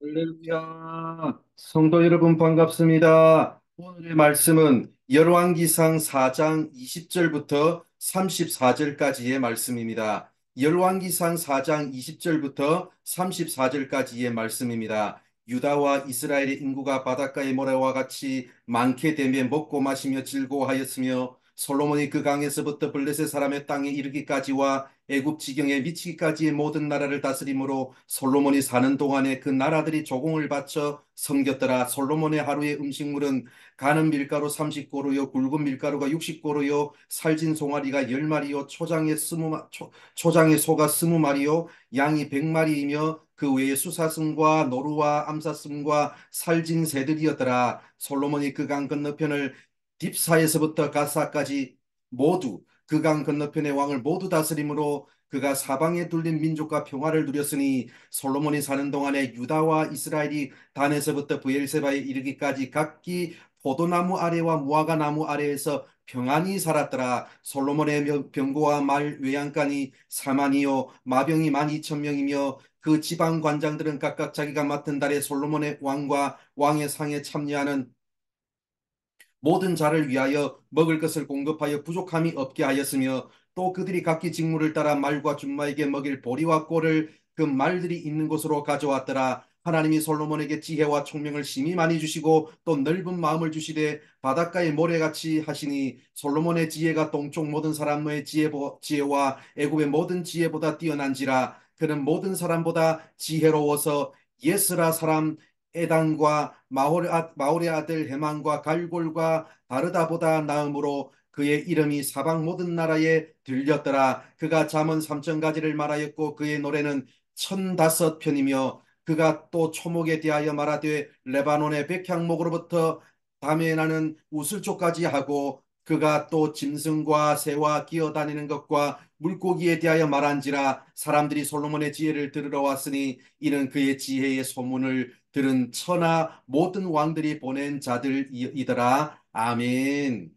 할렐루야. 성도 여러분 반갑습니다. 오늘의 말씀은 열왕기상 4장 20절부터 34절까지의 말씀입니다. 열왕기상 4장 20절부터 34절까지의 말씀입니다. 유다와 이스라엘의 인구가 바닷가의 모래와 같이 많게 되며 먹고 마시며 즐거워하였으며 솔로몬이 그 강에서부터 블레셋 사람의 땅에 이르기까지와 애굽 지경에 미치기까지의 모든 나라를 다스림으로 솔로몬이 사는 동안에 그 나라들이 조공을 바쳐 섬겼더라. 솔로몬의 하루의 음식물은 가는 밀가루 30고루요 굵은 밀가루가 60고루요 살진 송아리가 10마리요 초장의 소가 20마리요 양이 100마리이며 그 외에 수사슴과 노루와 암사슴과 살진 새들이었더라. 솔로몬이 그 강 건너편을 딥사에서부터 가사까지 모두 그 강 건너편의 왕을 모두 다스림으로 그가 사방에 둘린 민족과 평화를 누렸으니 솔로몬이 사는 동안에 유다와 이스라엘이 단에서부터 브엘세바에 이르기까지 각기 포도나무 아래와 무화과 나무 아래에서 평안히 살았더라. 솔로몬의 병거와 말 외양간이 4만이요 마병이 12,000명이며 그 지방 관장들은 각각 자기가 맡은 달에 솔로몬의 왕과 왕의 상에 참여하는 모든 자를 위하여 먹을 것을 공급하여 부족함이 없게 하였으며 또 그들이 각기 직무를 따라 말과 준마에게 먹일 보리와 꼴을 그 말들이 있는 곳으로 가져왔더라. 하나님이 솔로몬에게 지혜와 총명을 심히 많이 주시고 또 넓은 마음을 주시되 바닷가의 모래같이 하시니 솔로몬의 지혜가 동쪽 모든 사람의 지혜와 애굽의 모든 지혜보다 뛰어난지라. 그는 모든 사람보다 지혜로워서 예스라 사람 에단과 마홀의 아들 헤만과 갈골과 다르다보다 나음으로 그의 이름이 사방 모든 나라에 들렸더라. 그가 잠언 3,000가지를 말하였고 그의 노래는 1,005편이며 그가 또 초목에 대하여 말하되 레바논의 백향목으로부터 담에 나는 우슬초까지 하고 그가 또 짐승과 새와 기어다니는 것과 물고기에 대하여 말한지라. 사람들이 솔로몬의 지혜를 들으러 왔으니 이는 그의 지혜의 소문을 들은 천하 모든 왕들이 보낸 자들이더라. 아멘.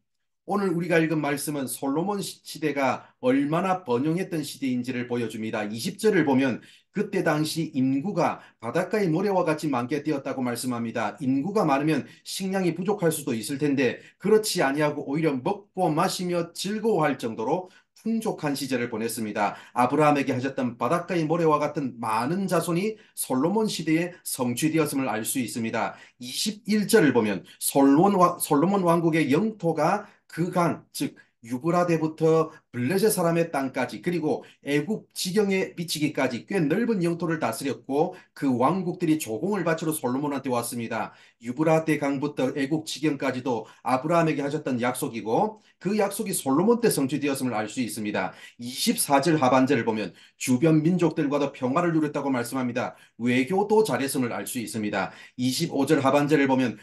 오늘 우리가 읽은 말씀은 솔로몬 시대가 얼마나 번영했던 시대인지를 보여줍니다. 20절을 보면 그때 당시 인구가 바닷가의 모래와 같이 많게 되었다고 말씀합니다. 인구가 많으면 식량이 부족할 수도 있을 텐데 그렇지 아니하고 오히려 먹고 마시며 즐거워할 정도로 풍족한 시절을 보냈습니다. 아브라함에게 하셨던 바닷가의 모래와 같은 많은 자손이 솔로몬 시대에 성취되었음을 알 수 있습니다. 21절을 보면 솔로몬 왕국의 영토가 그 강, 즉 유브라데부터 블레셋 사람의 땅까지 그리고 애굽 지경에 미치기까지 꽤 넓은 영토를 다스렸고 그 왕국들이 조공을 바치러 솔로몬한테 왔습니다. 유브라데 강부터 애굽 지경까지도 아브라함에게 하셨던 약속이고 그 약속이 솔로몬 때 성취되었음을 알 수 있습니다. 24절 하반절을 보면 주변 민족들과도 평화를 누렸다고 말씀합니다. 외교도 잘했음을 알 수 있습니다. 25절 하반절을 보면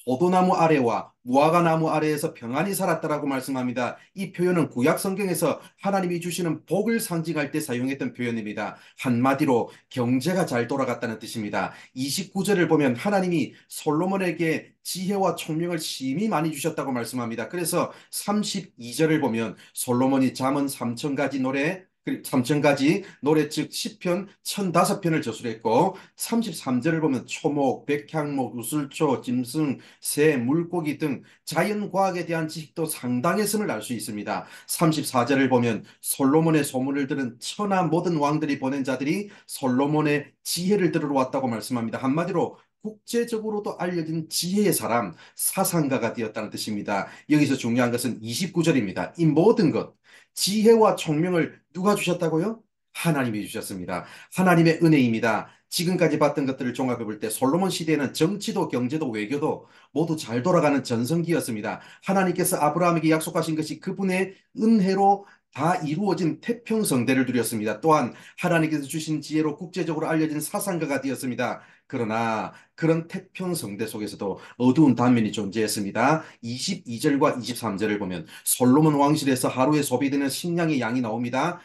포도나무 아래와 무화과 나무 아래에서 평안히 살았다라고 말씀합니다. 이 표현은 구약 성경에서 하나님이 주시는 복을 상징할 때 사용했던 표현입니다. 한마디로 경제가 잘 돌아갔다는 뜻입니다. 29절을 보면 하나님이 솔로몬에게 지혜와 총명을 심히 많이 주셨다고 말씀합니다. 그래서 32절을 보면 솔로몬이 잠언 3,000가지 노래 3,000가지 노래 즉 시편 1,005편을 저술했고 33절을 보면 초목, 백향목, 우슬초, 짐승, 새, 물고기 등 자연과학에 대한 지식도 상당했음을 알 수 있습니다. 34절을 보면 솔로몬의 소문을 들은 천하 모든 왕들이 보낸 자들이 솔로몬의 지혜를 들으러 왔다고 말씀합니다. 한마디로 국제적으로도 알려진 지혜의 사람, 사상가가 되었다는 뜻입니다. 여기서 중요한 것은 29절입니다. 이 모든 것, 지혜와 총명을 누가 주셨다고요? 하나님이 주셨습니다. 하나님의 은혜입니다. 지금까지 봤던 것들을 종합해 볼 때 솔로몬 시대에는 정치도 경제도 외교도 모두 잘 돌아가는 전성기였습니다. 하나님께서 아브라함에게 약속하신 것이 그분의 은혜로 다 이루어진 태평성대를 누렸습니다. 또한 하나님께서 주신 지혜로 국제적으로 알려진 사상가가 되었습니다. 그러나 그런 태평성대 속에서도 어두운 단면이 존재했습니다. 22절과 23절을 보면 솔로몬 왕실에서 하루에 소비되는 식량의 양이 나옵니다.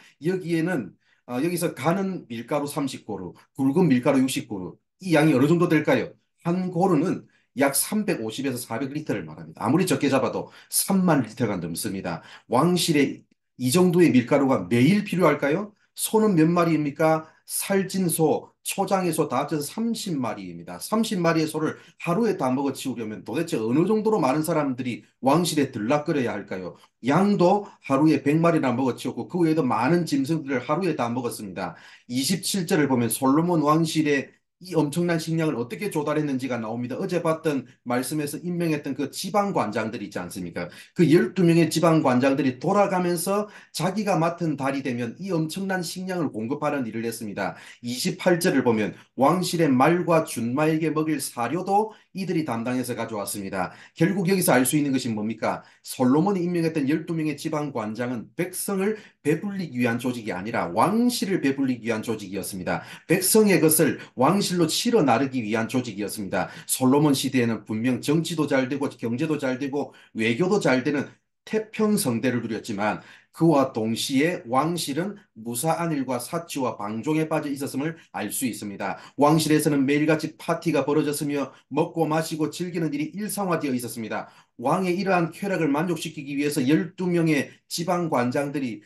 여기서 가는 밀가루 30고루, 굵은 밀가루 60고루. 이 양이 어느 정도 될까요? 한 고루는 약 350에서 400리터를 말합니다. 아무리 적게 잡아도 3만 리터가 넘습니다. 왕실에 이 정도의 밀가루가 매일 필요할까요? 소는 몇 마리입니까? 살찐소, 초장의 소 다 합쳐서 30마리입니다. 30마리의 소를 하루에 다 먹어치우려면 도대체 어느 정도로 많은 사람들이 왕실에 들락거려야 할까요? 양도 하루에 100마리나 먹어치웠고 그 외에도 많은 짐승들을 하루에 다 먹었습니다. 27절을 보면 솔로몬 왕실의 이 엄청난 식량을 어떻게 조달했는지가 나옵니다. 어제 봤던 말씀에서 임명했던 그 지방관장들 있지 않습니까? 그 12명의 지방관장들이 돌아가면서 자기가 맡은 달이 되면 이 엄청난 식량을 공급하는 일을 했습니다. 28절을 보면 왕실의 말과 준마에게 먹일 사료도 이들이 담당해서 가져왔습니다. 결국 여기서 알 수 있는 것이 뭡니까? 솔로몬이 임명했던 12명의 지방관장은 백성을 배불리기 위한 조직이 아니라 왕실을 배불리기 위한 조직이었습니다. 백성의 것을 왕실로 치러 나르기 위한 조직이었습니다. 솔로몬 시대에는 분명 정치도 잘 되고 경제도 잘 되고 외교도 잘 되는 태평성대를 누렸지만 그와 동시에 왕실은 무사안일과 사치와 방종에 빠져 있었음을 알 수 있습니다. 왕실에서는 매일같이 파티가 벌어졌으며 먹고 마시고 즐기는 일이 일상화되어 있었습니다. 왕의 이러한 쾌락을 만족시키기 위해서 12명의 지방관장들이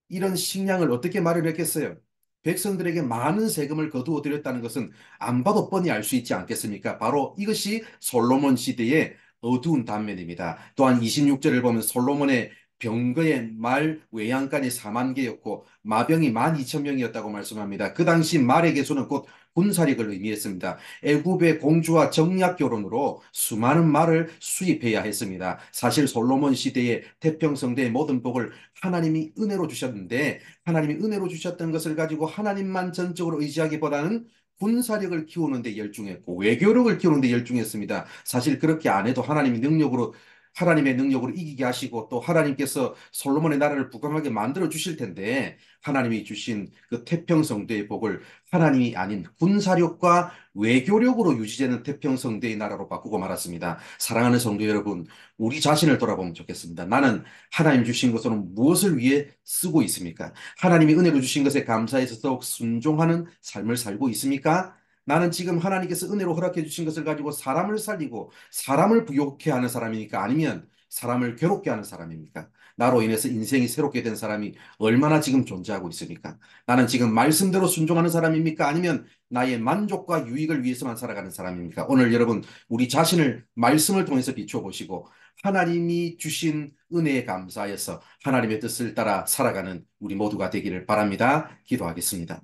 이런 식량을 어떻게 마련했겠어요? 백성들에게 많은 세금을 거두어 들였다는 것은 안 봐도 뻔히 알 수 있지 않겠습니까? 바로 이것이 솔로몬 시대의 어두운 단면입니다. 또한 26절을 보면 솔로몬의 병거의 말 외양간이 4만 개였고 마병이 12,000명이었다고 말씀합니다. 그 당시 말의 개수는 곧 군사력을 의미했습니다. 애굽의 공주와 정략 결혼으로 수많은 말을 수입해야 했습니다. 사실 솔로몬 시대의 태평성대의 모든 복을 하나님이 은혜로 주셨는데 하나님이 은혜로 주셨던 것을 가지고 하나님만 전적으로 의지하기보다는 군사력을 키우는 데 열중했고 외교력을 키우는 데 열중했습니다. 사실 그렇게 안 해도 하나님의 능력으로 이기게 하시고 또 하나님께서 솔로몬의 나라를 부강하게 만들어 주실 텐데 하나님이 주신 그 태평성대의 복을 하나님이 아닌 군사력과 외교력으로 유지되는 태평성대의 나라로 바꾸고 말았습니다. 사랑하는 성도 여러분, 우리 자신을 돌아보면 좋겠습니다. 나는 하나님 주신 것으로 무엇을 위해 쓰고 있습니까? 하나님이 은혜로 주신 것에 감사해서 더욱 순종하는 삶을 살고 있습니까? 나는 지금 하나님께서 은혜로 허락해 주신 것을 가지고 사람을 살리고 사람을 부욕해 하는 사람입니까? 아니면 사람을 괴롭게 하는 사람입니까? 나로 인해서 인생이 새롭게 된 사람이 얼마나 지금 존재하고 있습니까? 나는 지금 말씀대로 순종하는 사람입니까? 아니면 나의 만족과 유익을 위해서만 살아가는 사람입니까? 오늘 여러분, 우리 자신을 말씀을 통해서 비춰보시고 하나님이 주신 은혜에 감사해서 하나님의 뜻을 따라 살아가는 우리 모두가 되기를 바랍니다. 기도하겠습니다.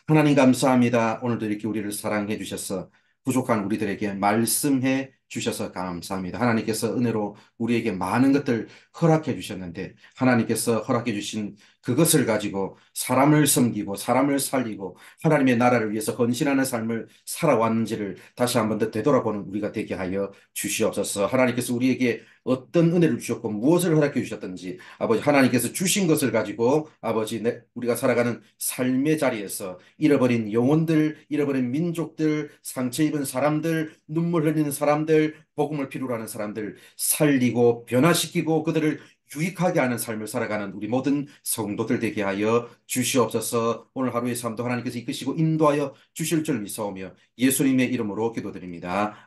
하나님 감사합니다. 오늘도 이렇게 우리를 사랑해 주셔서 부족한 우리들에게 말씀해 주셔서 감사합니다. 하나님께서 은혜로 우리에게 많은 것들 허락해 주셨는데 하나님께서 허락해 주신 그것을 가지고 사람을 섬기고 사람을 살리고 하나님의 나라를 위해서 헌신하는 삶을 살아왔는지를 다시 한번 더 되돌아보는 우리가 되게 하여 주시옵소서. 하나님께서 우리에게 어떤 은혜를 주셨고 무엇을 허락해 주셨던지 아버지 하나님께서 주신 것을 가지고 아버지 우리가 살아가는 삶의 자리에서 잃어버린 영혼들, 잃어버린 민족들, 상처 입은 사람들, 눈물 흘리는 사람들, 복음을 필요로 하는 사람들 살리고 변화시키고 그들을 유익하게 하는 삶을 살아가는 우리 모든 성도들 되게 하여 주시옵소서. 오늘 하루의 삶도 하나님께서 이끄시고 인도하여 주실 줄 믿사오며 예수님의 이름으로 기도드립니다.